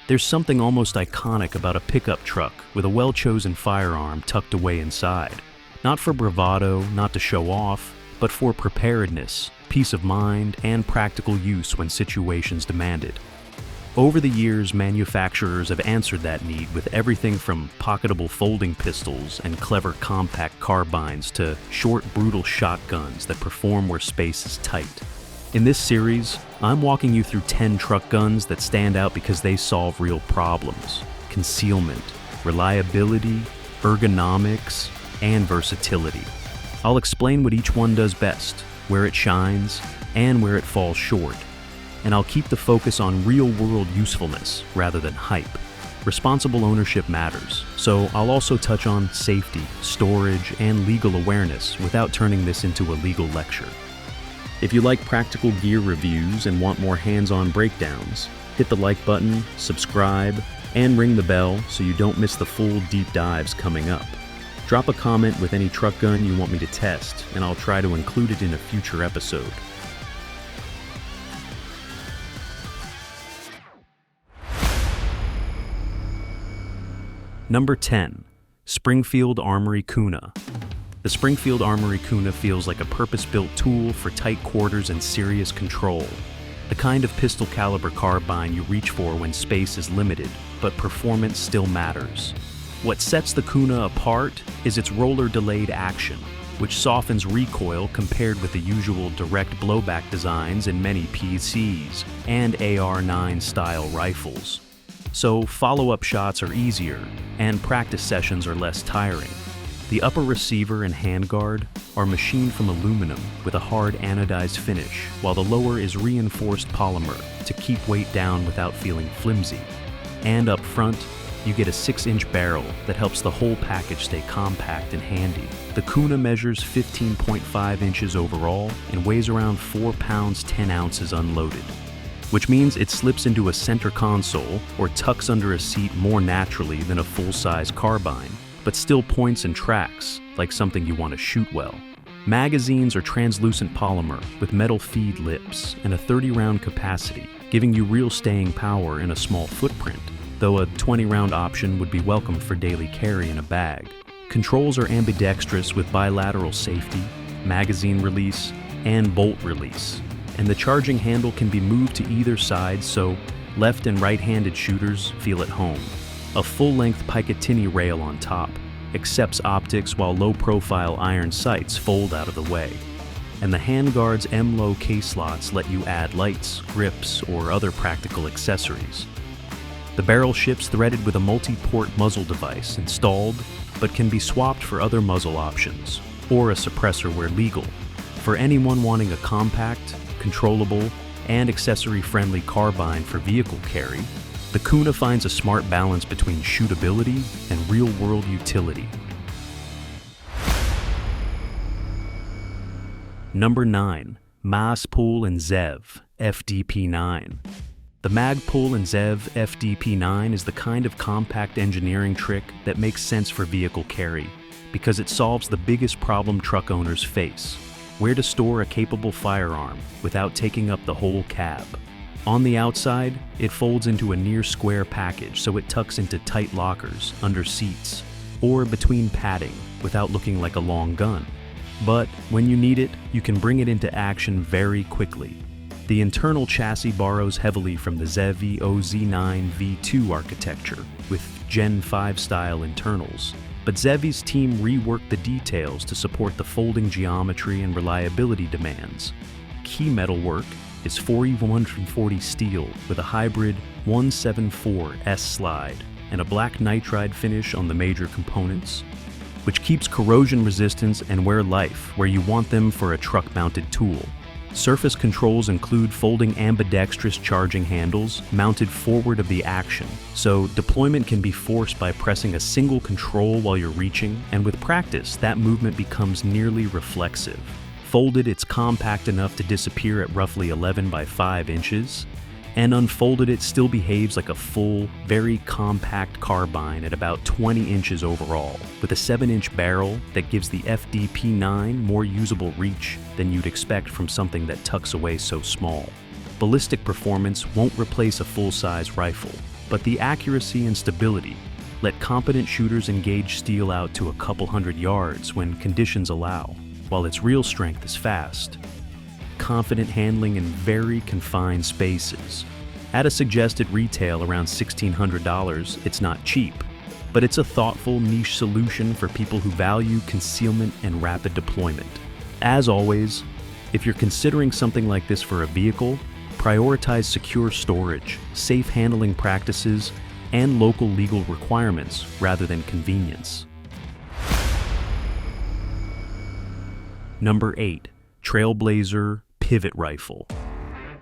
There's something almost iconic about a pickup truck with a well-chosen firearm tucked away inside. Not for bravado, not to show off, but for preparedness, peace of mind, and practical use when situations demand it. Over the years, manufacturers have answered that need with everything from pocketable folding pistols and clever compact carbines to short, brutal shotguns that perform where space is tight. In this series, I'm walking you through 10 truck guns that stand out because they solve real problems: concealment, reliability, ergonomics, and versatility. I'll explain what each one does best, where it shines, and where it falls short. And I'll keep the focus on real-world usefulness rather than hype. Responsible ownership matters, so I'll also touch on safety, storage, and legal awareness without turning this into a legal lecture. If you like practical gear reviews and want more hands-on breakdowns, hit the like button, subscribe, and ring the bell so you don't miss the full deep dives coming up. Drop a comment with any truck gun you want me to test, and I'll try to include it in a future episode. Number 10. Springfield Armory Kuna. The Springfield Armory Kuna feels like a purpose-built tool for tight quarters and serious control. The kind of pistol caliber carbine you reach for when space is limited, but performance still matters. What sets the Kuna apart is its roller-delayed action, which softens recoil compared with the usual direct blowback designs in many PCs and AR-9 style rifles. So follow-up shots are easier, and practice sessions are less tiring. The upper receiver and handguard are machined from aluminum with a hard anodized finish, while the lower is reinforced polymer to keep weight down without feeling flimsy. And up front, you get a 6-inch barrel that helps the whole package stay compact and handy. The Kuna measures 15.5 inches overall and weighs around 4 pounds 10 ounces unloaded, which means it slips into a center console or tucks under a seat more naturally than a full-size carbine, but still points and tracks like something you want to shoot well. Magazines are translucent polymer with metal feed lips and a 30-round capacity, giving you real staying power in a small footprint, though a 20-round option would be welcome for daily carry in a bag. Controls are ambidextrous with bilateral safety, magazine release, and bolt release, and the charging handle can be moved to either side so left and right-handed shooters feel at home. A full-length Picatinny rail on top accepts optics while low-profile iron sights fold out of the way. And the handguard's M-Low case slots let you add lights, grips, or other practical accessories. The barrel ships threaded with a multi-port muzzle device installed, but can be swapped for other muzzle options, or a suppressor where legal. For anyone wanting a compact, controllable, and accessory-friendly carbine for vehicle carry, the Kuna finds a smart balance between shootability and real-world utility. Number 9. Magpul and ZEV FDP9. The Magpul and ZEV FDP9 is the kind of compact engineering trick that makes sense for vehicle carry because it solves the biggest problem truck owners face: where to store a capable firearm without taking up the whole cab. On the outside, it folds into a near-square package so it tucks into tight lockers, under seats, or between padding without looking like a long gun. But when you need it, you can bring it into action very quickly. The internal chassis borrows heavily from the ZEV OZ9 V2 architecture with Gen 5 style internals, but ZEV's team reworked the details to support the folding geometry and reliability demands. Key metalwork is 4E140 steel with a hybrid 174 S slide and a black nitride finish on the major components, which keeps corrosion resistance and wear life where you want them for a truck-mounted tool. Surface controls include folding ambidextrous charging handles mounted forward of the action, so deployment can be forced by pressing a single control while you're reaching, and with practice, that movement becomes nearly reflexive. Folded, it's compact enough to disappear at roughly 11 by 5 inches, and unfolded, it still behaves like a full, very compact carbine at about 20 inches overall, with a 7-inch barrel that gives the FDP9 more usable reach than you'd expect from something that tucks away so small. Ballistic performance won't replace a full-size rifle, but the accuracy and stability let competent shooters engage steel out to a couple hundred yards when conditions allow, while its real strength is fast. Confident handling in very confined spaces. At a suggested retail around $1,600, it's not cheap, but it's a thoughtful niche solution for people who value concealment and rapid deployment. As always, if you're considering something like this for a vehicle, prioritize secure storage, safe handling practices, and local legal requirements rather than convenience. Number 8. Trailblazer Pivot Rifle.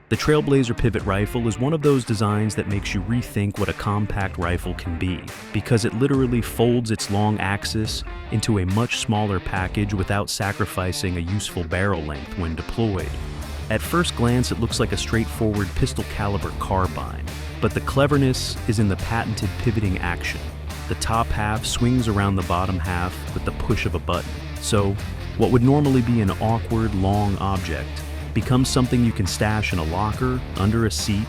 The Trailblazer Pivot Rifle is one of those designs that makes you rethink what a compact rifle can be, because it literally folds its long axis into a much smaller package without sacrificing a useful barrel length when deployed. At first glance, it looks like a straightforward pistol caliber carbine, but the cleverness is in the patented pivoting action. The top half swings around the bottom half with the push of a button, so what would normally be an awkward, long object becomes something you can stash in a locker, under a seat,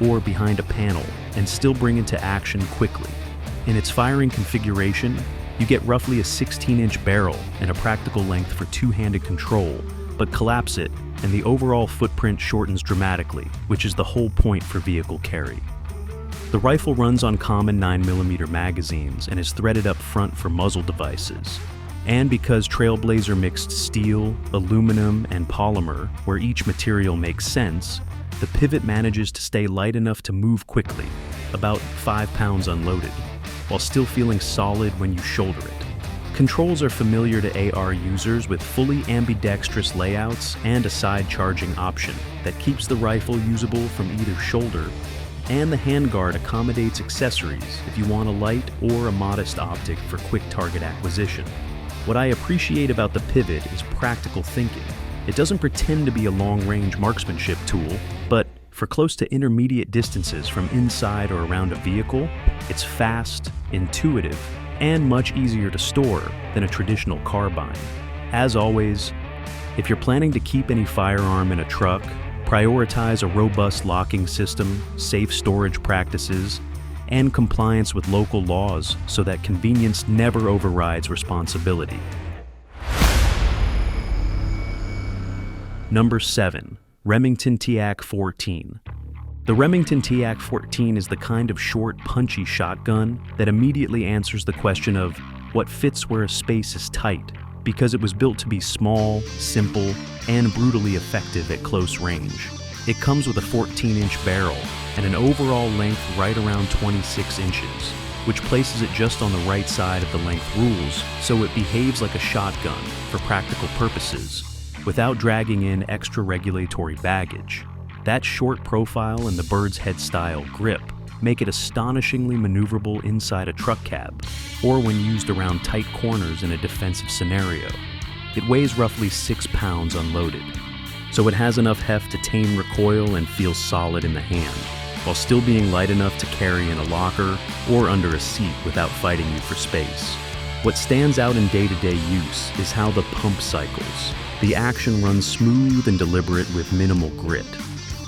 or behind a panel, and still bring into action quickly. In its firing configuration, you get roughly a 16-inch barrel and a practical length for two-handed control, but collapse it, and the overall footprint shortens dramatically, which is the whole point for vehicle carry. The rifle runs on common 9mm magazines and is threaded up front for muzzle devices. And because Trailblazer mixed steel, aluminum, and polymer, where each material makes sense, the pivot manages to stay light enough to move quickly, about 5 pounds unloaded, while still feeling solid when you shoulder it. Controls are familiar to AR users with fully ambidextrous layouts and a side charging option that keeps the rifle usable from either shoulder, and the handguard accommodates accessories if you want a light or a modest optic for quick target acquisition. What I appreciate about the pivot is practical thinking. It doesn't pretend to be a long-range marksmanship tool, but for close to intermediate distances from inside or around a vehicle, it's fast, intuitive, and much easier to store than a traditional carbine. As always, if you're planning to keep any firearm in a truck, prioritize a robust locking system, safe storage practices, and compliance with local laws so that convenience never overrides responsibility. Number 7. Remington TAC-14. The Remington TAC-14 is the kind of short, punchy shotgun that immediately answers the question of what fits where a space is tight, because it was built to be small, simple, and brutally effective at close range. It comes with a 14-inch barrel and an overall length right around 26 inches, which places it just on the right side of the length rules, so it behaves like a shotgun for practical purposes, without dragging in extra regulatory baggage. That short profile and the bird's head style grip make it astonishingly maneuverable inside a truck cab, or when used around tight corners in a defensive scenario. It weighs roughly 6 pounds unloaded, so it has enough heft to tame recoil and feel solid in the hand, while still being light enough to carry in a locker or under a seat without fighting you for space. What stands out in day-to-day use is how the pump cycles. The action runs smooth and deliberate with minimal grit,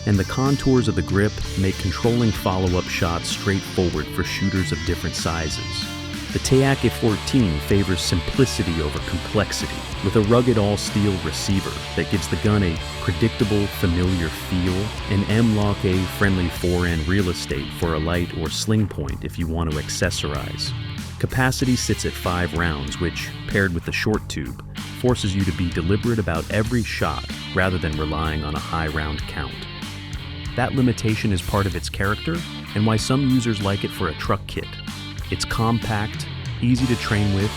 and the contours of the grip make controlling follow-up shots straightforward for shooters of different sizes. The TAC-14 favors simplicity over complexity, with a rugged all-steel receiver that gives the gun a predictable, familiar feel, and M-Lock-A friendly fore-end real estate for a light or sling point if you want to accessorize. Capacity sits at 5 rounds, which, paired with the short tube, forces you to be deliberate about every shot rather than relying on a high round count. That limitation is part of its character and why some users like it for a truck kit. It's compact, easy to train with,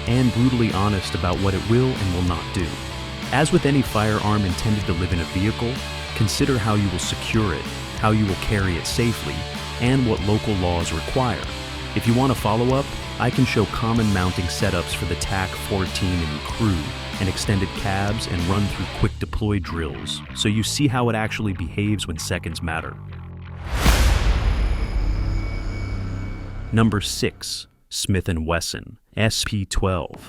and brutally honest about what it will and will not do. As with any firearm intended to live in a vehicle, consider how you will secure it, how you will carry it safely, and what local laws require. If you want to follow up, I can show common mounting setups for the TAC-14 and crew, and extended cabs, and run through quick deploy drills, so you see how it actually behaves when seconds matter. Number 6. Smith & Wesson SP12.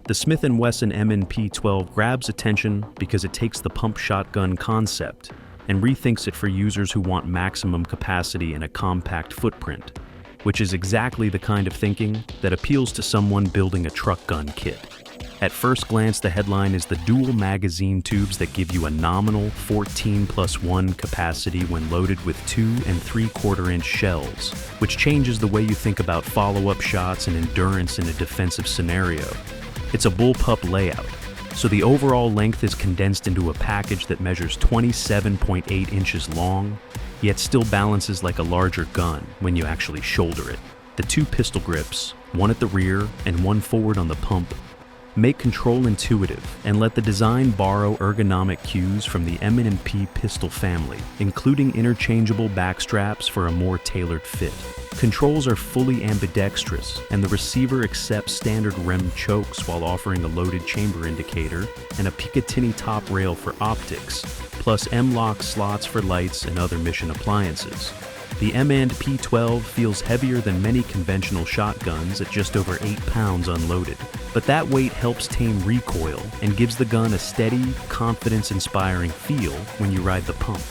The Smith & Wesson M&P 12 grabs attention because it takes the pump shotgun concept and rethinks it for users who want maximum capacity in a compact footprint. which is exactly the kind of thinking that appeals to someone building a truck gun kit. At first glance, the headline is the dual magazine tubes that give you a nominal 14+1 capacity when loaded with 2 3/4-inch shells, which changes the way you think about follow-up shots and endurance in a defensive scenario. It's a bullpup layout, so the overall length is condensed into a package that measures 27.8 inches long, yet still balances like a larger gun when you actually shoulder it. The 2 pistol grips, one at the rear and one forward on the pump, make control intuitive and let the design borrow ergonomic cues from the M&P pistol family, including interchangeable back straps for a more tailored fit. Controls are fully ambidextrous, and the receiver accepts standard rem chokes while offering a loaded chamber indicator and a Picatinny top rail for optics, plus M-lock slots for lights and other mission appliances. The M&P 12 feels heavier than many conventional shotguns at just over 8 pounds unloaded, but that weight helps tame recoil and gives the gun a steady, confidence-inspiring feel when you ride the pump.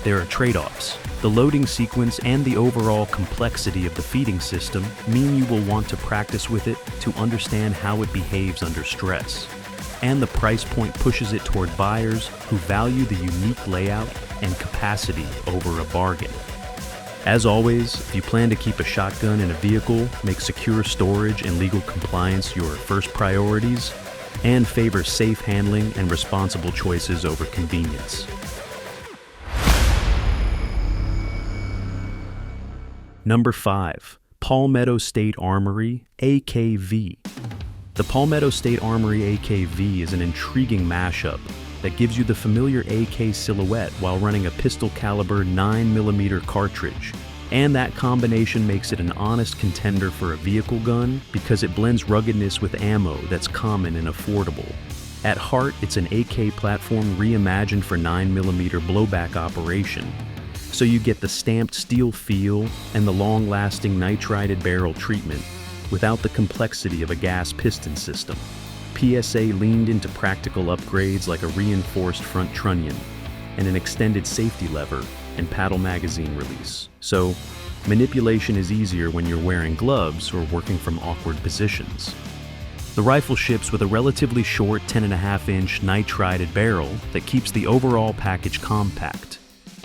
There are trade-offs. The loading sequence and the overall complexity of the feeding system mean you will want to practice with it to understand how it behaves under stress. And the price point pushes it toward buyers who value the unique layout and capacity over a bargain. As always, if you plan to keep a shotgun in a vehicle, make secure storage and legal compliance your first priorities, and favor safe handling and responsible choices over convenience. Number 5. Palmetto State Armory AKV. The Palmetto State Armory AKV is an intriguing mashup that gives you the familiar AK silhouette while running a pistol caliber 9mm cartridge. And that combination makes it an honest contender for a vehicle gun because it blends ruggedness with ammo that's common and affordable. At heart, it's an AK platform reimagined for 9mm blowback operation. So you get the stamped steel feel and the long-lasting nitrided barrel treatment without the complexity of a gas piston system. PSA leaned into practical upgrades like a reinforced front trunnion and an extended safety lever and paddle magazine release. So, manipulation is easier when you're wearing gloves or working from awkward positions. The rifle ships with a relatively short 10.5-inch nitrided barrel that keeps the overall package compact,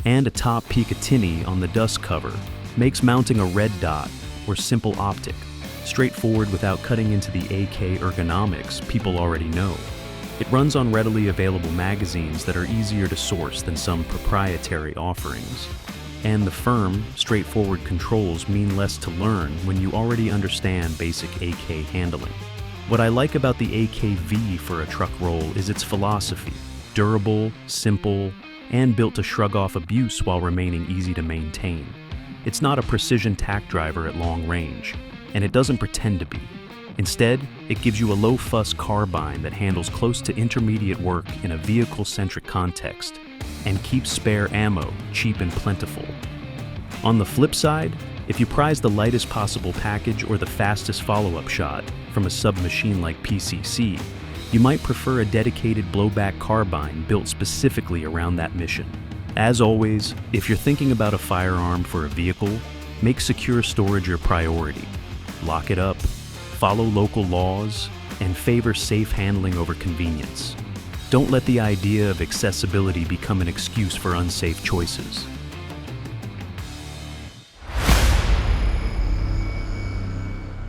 and a top Picatinny on the dust cover makes mounting a red dot or simple optic straightforward without cutting into the AK ergonomics people already know. It runs on readily available magazines that are easier to source than some proprietary offerings. And the firm, straightforward controls mean less to learn when you already understand basic AK handling. What I like about the AKV for a truck roll is its philosophy: durable, simple, and built to shrug off abuse while remaining easy to maintain. It's not a precision tack driver at long range, and it doesn't pretend to be. Instead, it gives you a low-fuss carbine that handles close to intermediate work in a vehicle-centric context and keeps spare ammo cheap and plentiful. On the flip side, if you prize the lightest possible package or the fastest follow-up shot from a submachine like PCC, you might prefer a dedicated blowback carbine built specifically around that mission. As always, if you're thinking about a firearm for a vehicle, make secure storage your priority. Lock it up, follow local laws, and favor safe handling over convenience. Don't let the idea of accessibility become an excuse for unsafe choices.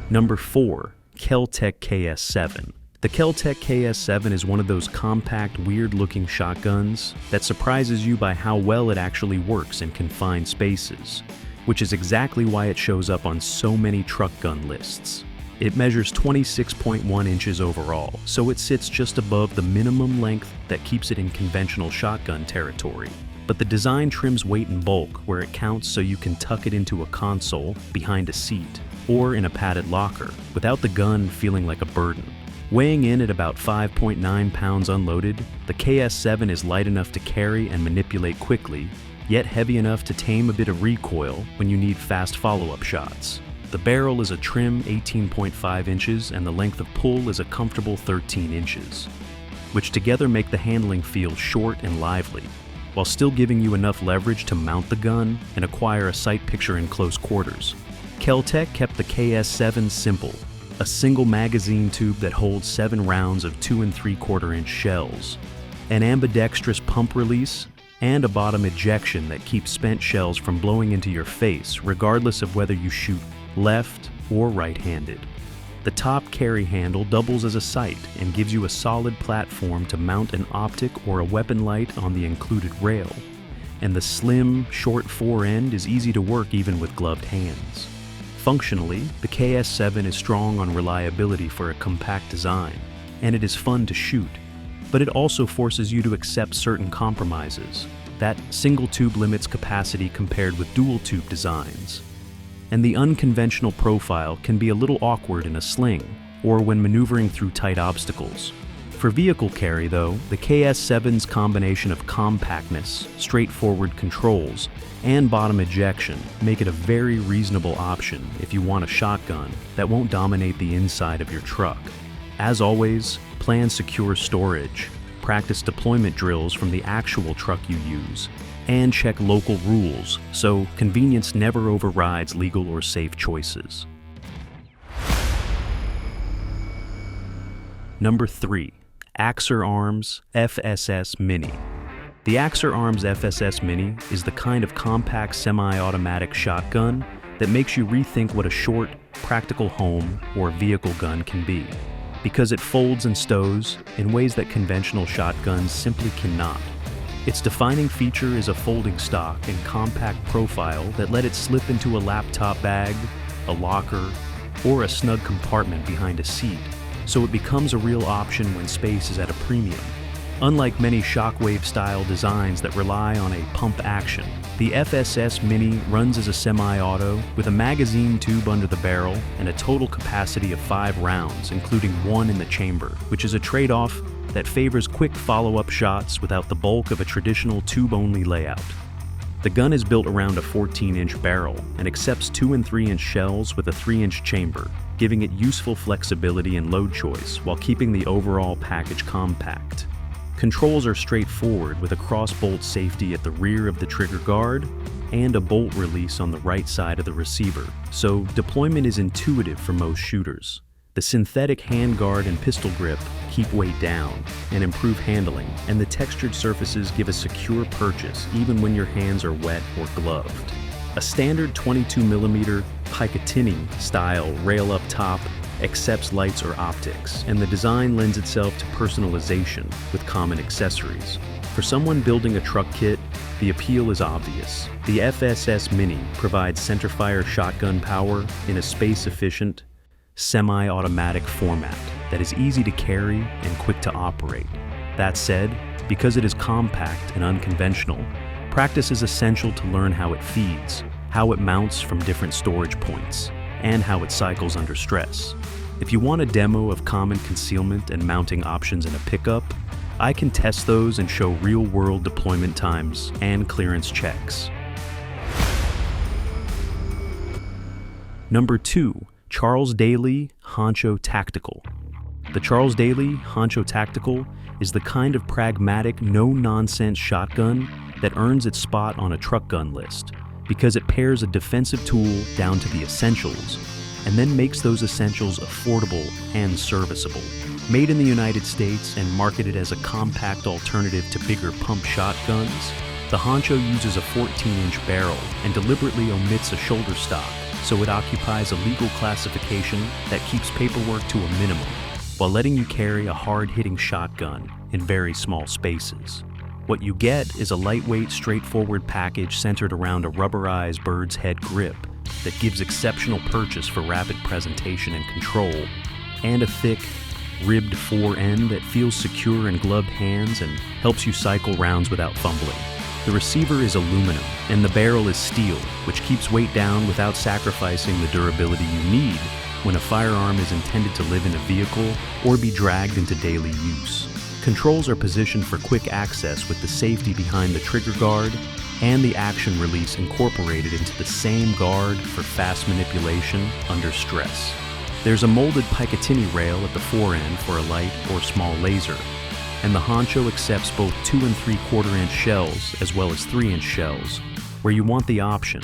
Number 4. KelTec KS7. The KelTec KS7 is one of those compact, weird-looking shotguns that surprises you by how well it actually works in confined spaces, which is exactly why it shows up on so many truck gun lists. It measures 26.1 inches overall, so it sits just above the minimum length that keeps it in conventional shotgun territory. But the design trims weight and bulk where it counts so you can tuck it into a console, behind a seat, or in a padded locker, without the gun feeling like a burden. Weighing in at about 5.9 pounds unloaded, the KS7 is light enough to carry and manipulate quickly, yet heavy enough to tame a bit of recoil when you need fast follow-up shots. The barrel is a trim 18.5 inches and the length of pull is a comfortable 13 inches, which together make the handling feel short and lively, while still giving you enough leverage to mount the gun and acquire a sight picture in close quarters. KelTec kept the KS7 simple, a single magazine tube that holds 7 rounds of 2 3/4-inch shells, an ambidextrous pump release, and a bottom ejection that keeps spent shells from blowing into your face regardless of whether you shoot left or right-handed. The top carry handle doubles as a sight and gives you a solid platform to mount an optic or a weapon light on the included rail, and the slim, short fore end is easy to work even with gloved hands. Functionally, the KS7 is strong on reliability for a compact design, and it is fun to shoot, but it also forces you to accept certain compromises. That single tube limits capacity compared with dual tube designs. And the unconventional profile can be a little awkward in a sling, or when maneuvering through tight obstacles. For vehicle carry though, the KS7's combination of compactness, straightforward controls, and bottom ejection make it a very reasonable option if you want a shotgun that won't dominate the inside of your truck. As always, plan secure storage, practice deployment drills from the actual truck you use, and check local rules so convenience never overrides legal or safe choices. Number 3. Axer Arms FSS Mini. The Axer Arms FSS Mini is the kind of compact semi-automatic shotgun that makes you rethink what a short, practical home or vehicle gun can be, because it folds and stows in ways that conventional shotguns simply cannot. Its defining feature is a folding stock and compact profile that let it slip into a laptop bag, a locker, or a snug compartment behind a seat, so it becomes a real option when space is at a premium. Unlike many shockwave-style designs that rely on a pump action, the FSS Mini runs as a semi-auto with a magazine tube under the barrel and a total capacity of 5 rounds, including 1 in the chamber, which is a trade-off that favors quick follow-up shots without the bulk of a traditional tube-only layout. The gun is built around a 14-inch barrel and accepts 2 3/inch shells with a 3-inch chamber, giving it useful flexibility and load choice while keeping the overall package compact. Controls are straightforward with a cross-bolt safety at the rear of the trigger guard and a bolt release on the right side of the receiver, so deployment is intuitive for most shooters. The synthetic handguard and pistol grip keep weight down and improve handling, and the textured surfaces give a secure purchase even when your hands are wet or gloved. A standard 22mm Picatinny style rail up top accepts lights or optics, and the design lends itself to personalization with common accessories. For someone building a truck kit, the appeal is obvious. The FSS Mini provides centerfire shotgun power in a space-efficient, semi-automatic format that is easy to carry and quick to operate. That said, because it is compact and unconventional, practice is essential to learn how it feeds, how it mounts from different storage points, and how it cycles under stress. If you want a demo of common concealment and mounting options in a pickup, I can test those and show real-world deployment times and clearance checks. Number 2. Charles Daly Honcho Tactical. The Charles Daly Honcho Tactical is the kind of pragmatic, no-nonsense shotgun that earns its spot on a truck gun list, because it pairs a defensive tool down to the essentials, and then makes those essentials affordable and serviceable. Made in the United States and marketed as a compact alternative to bigger pump shotguns, the Honcho uses a 14-inch barrel and deliberately omits a shoulder stock, so it occupies a legal classification that keeps paperwork to a minimum, while letting you carry a hard-hitting shotgun in very small spaces. What you get is a lightweight, straightforward package centered around a rubberized bird's head grip that gives exceptional purchase for rapid presentation and control, and a thick, ribbed fore end that feels secure in gloved hands and helps you cycle rounds without fumbling. The receiver is aluminum, and the barrel is steel, which keeps weight down without sacrificing the durability you need when a firearm is intended to live in a vehicle or be dragged into daily use. Controls are positioned for quick access with the safety behind the trigger guard and the action release incorporated into the same guard for fast manipulation under stress. There's a molded Picatinny rail at the fore end for a light or small laser, and the Honcho accepts both 2 3/4-inch shells as well as 3-inch shells, where you want the option.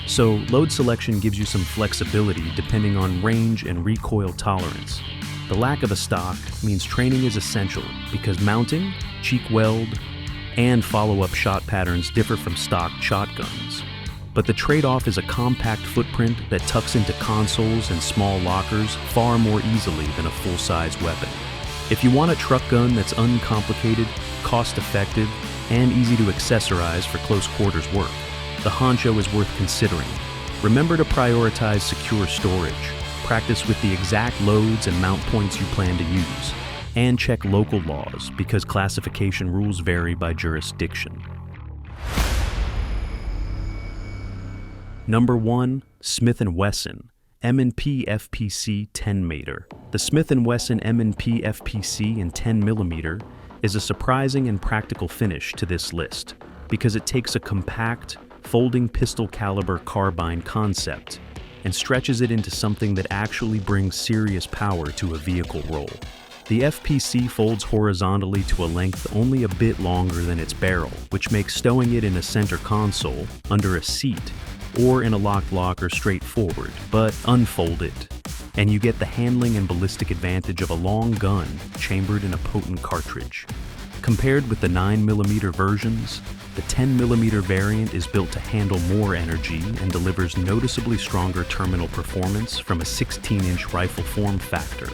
So load selection gives you some flexibility depending on range and recoil tolerance. The lack of a stock means training is essential because mounting, cheek weld, and follow-up shot patterns differ from stock shotguns. But the trade-off is a compact footprint that tucks into consoles and small lockers far more easily than a full-size weapon. If you want a truck gun that's uncomplicated, cost-effective, and easy to accessorize for close quarters work, the Honcho is worth considering. Remember to prioritize secure storage, practice with the exact loads and mount points you plan to use, and check local laws because classification rules vary by jurisdiction. Number 1. Smith & Wesson M&P FPC 10-Mater. The Smith & Wesson M&P FPC in 10mm is a surprising and practical finish to this list because it takes a compact, folding pistol caliber carbine concept and stretches it into something that actually brings serious power to a vehicle role. The FPC folds horizontally to a length only a bit longer than its barrel, which makes stowing it in a center console, under a seat, or in a locked locker straightforward, but unfold it, and you get the handling and ballistic advantage of a long gun chambered in a potent cartridge. Compared with the 9mm versions, the 10mm variant is built to handle more energy and delivers noticeably stronger terminal performance from a 16-inch rifle form factor.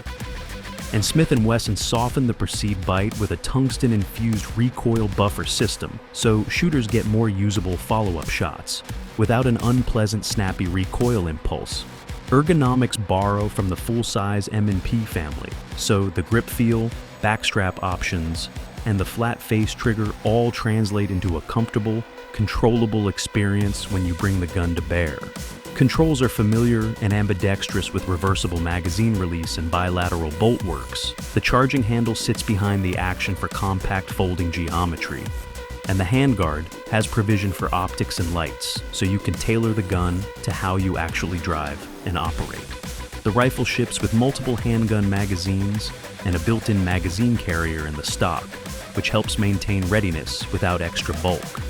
And Smith & Wesson softened the perceived bite with a tungsten-infused recoil buffer system, so shooters get more usable follow-up shots, without an unpleasant snappy recoil impulse. Ergonomics borrow from the full-size M&P family, so the grip feel, backstrap options, and the flat face trigger all translate into a comfortable, controllable experience when you bring the gun to bear. Controls are familiar and ambidextrous with reversible magazine release and bilateral bolt works. The charging handle sits behind the action for compact folding geometry. And the handguard has provision for optics and lights, so you can tailor the gun to how you actually drive and operate. The rifle ships with multiple handgun magazines and a built-in magazine carrier in the stock, which helps maintain readiness without extra bulk.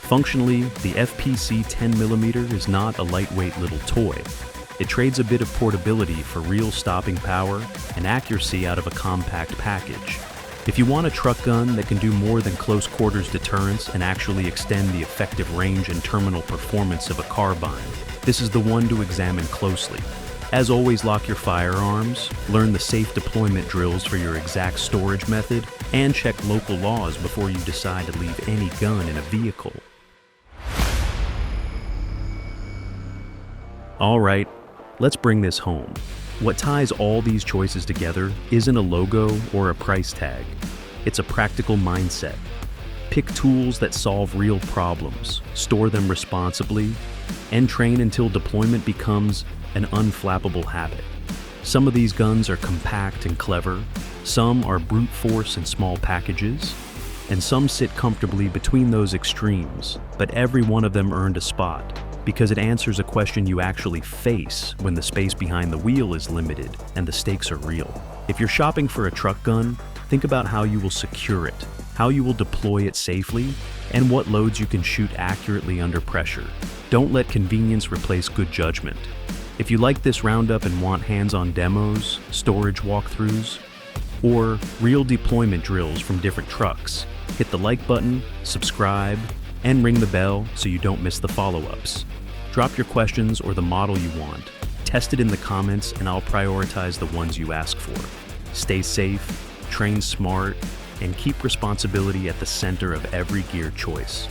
Functionally, the FPC 10mm is not a lightweight little toy. It trades a bit of portability for real stopping power and accuracy out of a compact package. If you want a truck gun that can do more than close quarters deterrence and actually extend the effective range and terminal performance of a carbine, this is the one to examine closely. As always, lock your firearms, learn the safe deployment drills for your exact storage method, and check local laws before you decide to leave any gun in a vehicle. Alright, let's bring this home. What ties all these choices together isn't a logo or a price tag. It's a practical mindset. Pick tools that solve real problems, store them responsibly, and train until deployment becomes an unflappable habit. Some of these guns are compact and clever, some are brute force in small packages, and some sit comfortably between those extremes, but every one of them earned a spot, because it answers a question you actually face when the space behind the wheel is limited and the stakes are real. If you're shopping for a truck gun, think about how you will secure it, how you will deploy it safely, and what loads you can shoot accurately under pressure. Don't let convenience replace good judgment. If you like this roundup and want hands-on demos, storage walkthroughs, or real deployment drills from different trucks, hit the like button, subscribe, and ring the bell so you don't miss the follow-ups. Drop your questions or the model you want. Test it in the comments and I'll prioritize the ones you ask for. Stay safe, train smart, and keep responsibility at the center of every gear choice.